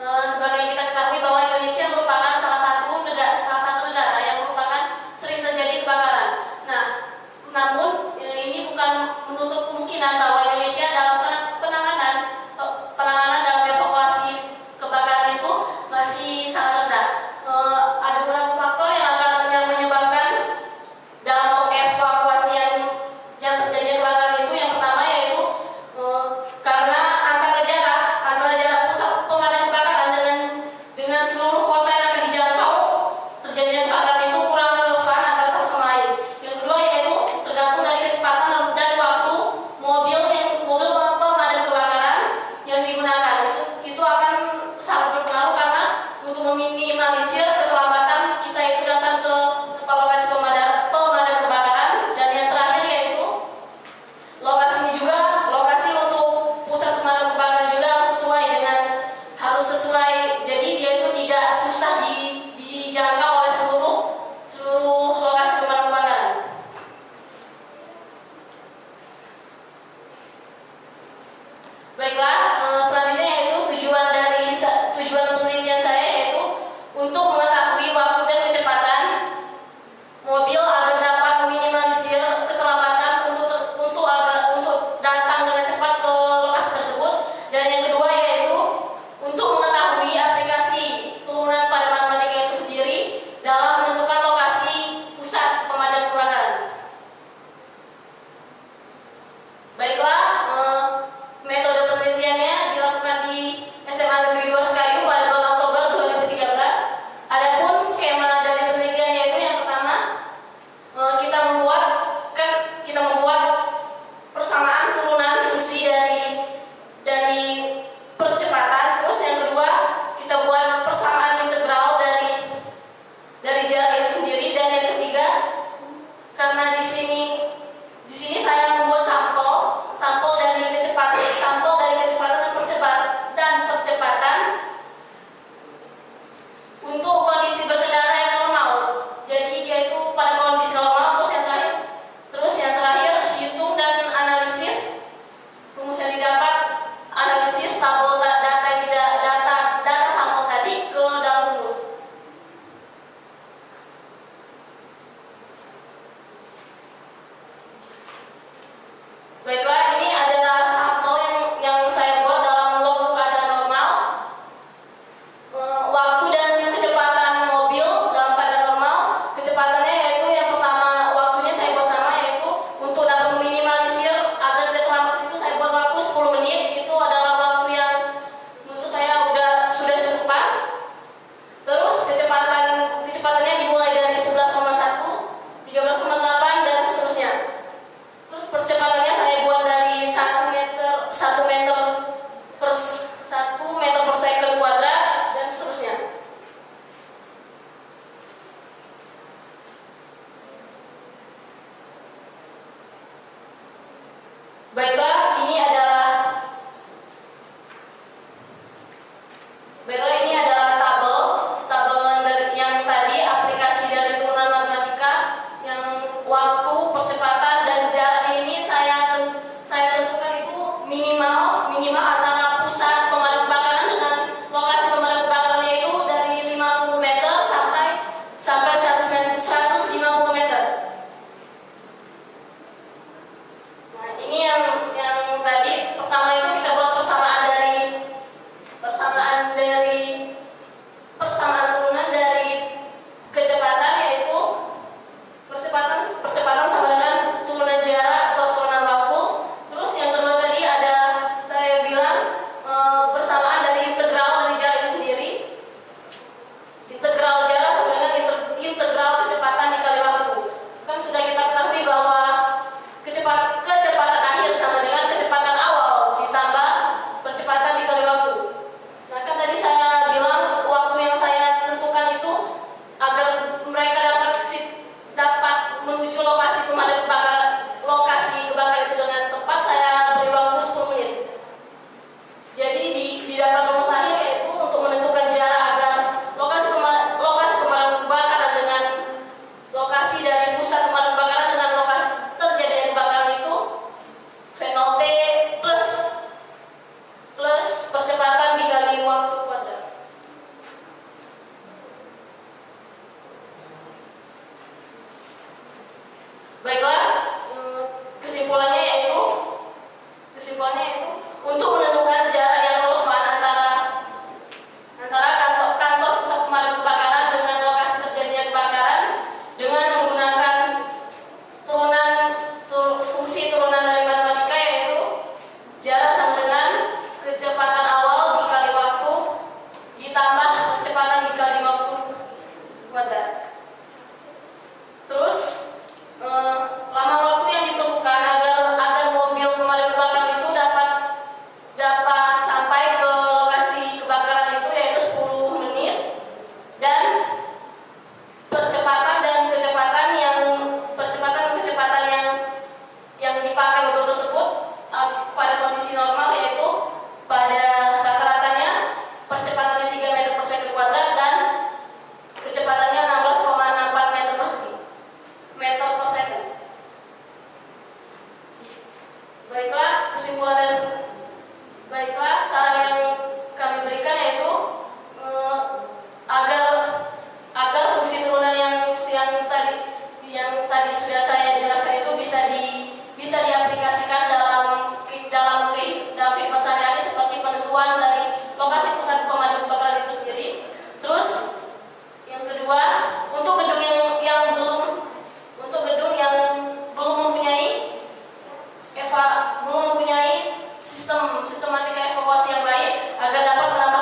Sebagai kita ketahui bahwa Indonesia merupakan salah satu negara yang merupakan sering terjadi kebakaran. Nah, namun ini bukan menutup kemungkinan bahwa Indonesia dalam penanganan dalam evakuasi kebakaran itu masih sangat rendah. Ada beberapa faktor yang menyebabkan dalam evakuasi yang terjadi kebakaran itu. Yang pertama yaitu karena antara jarak pusat pemadam kebakaran dengan seluruh kota yang akan dijangkau terjadinya kebakaran itu kurang relevan antara satu sama lain. Yang kedua yaitu tergantung dari kecepatan dan waktu mobil pemadam kebakaran yang digunakan. Itu akan sangat berpengaruh karena untuk meminimalisir keterlambatan kita itu datang ke tempat lokasi pemadam kebakaran. Dan yang terakhir yaitu lokasi untuk pusat pemadam kebakaran juga harus sesuai, jadi dia itu tidak susah dijangkau oleh seluruh lokasi pemadam kebakaran. Baiklah, selanjutnya yaitu tujuan penelitian saya yaitu untuk mengetahui waktu dan kecepatan mobil agar dapat meminimalisir keterlambatan untuk datang dengan cepat ke lokasi tersebut. Dan yang kedua yaitu untuk mengetahui aplikasi turunan pada matematika itu sendiri dalam menentukan lokasi pusat pemadam kebakaran. Baiklah, metode penelitiannya dilakukan di SMA Negeri 2 Sekayu pada bulan Oktober 2013. Adapun skema dari penelitiannya itu yang pertama, kita membuat persamaan turunan fungsi dari percepatan. Terus yang kedua, kita buat persamaan integral dari jarak itu sendiri. Dan yang ketiga, karena di sini saya membuat sampel dari kecepatan dan percepatan untuk kondisi berkendara yang normal. Jadi dia itu pada kondisi normal. Terus yang terakhir hitung dan analisis rumus yang didapat, analisis tabel data sampel tadi ke dalam rumus. Baiklah, ini adalah sampel yang saya buat dalam waktu keadaan normal. Waktu dan kecepatan mobil dalam keadaan normal, kecepatannya yaitu yang pertama waktunya saya buat sama, yaitu untuk dapat meminimalisir agar tidak terlambat situ saya buat waktu 10 menit. Itu adalah waktu yang menurut saya sudah cukup pas. Terus kecepatannya dimulai dari 11,1, 13,8 dan seterusnya. Terus percepatannya saya buat dari 1 meter per second kuadrat dan seterusnya. Baiklah, ini adalah tabel yang tadi aplikasi dari turunan matematika yang waktu, percepatan dan jarak ini saya tentukan itu minimal antara pusat pemadam kebakaran dengan lokasi pemadam kebakarannya itu dari 50 meter sampai 150 meter. Nah, ini yang tadi pertama itu kita buat persamaan turunan dari kecepatan, yaitu percepatan sama dengan turunan jarak atau turunan waktu. Terus yang kedua tadi saya bilang persamaan dari integral dari jarak itu sendiri. Integral jarak sama dengan integral kecepatan dikali waktu. Kan sudah kita ketahui bahwa kecepatan akhir sama dengan kecepatan awal ditambah percepatan dikali waktu. Nah, kan tadi saya sistematika evakuasi yang baik agar dapat menambah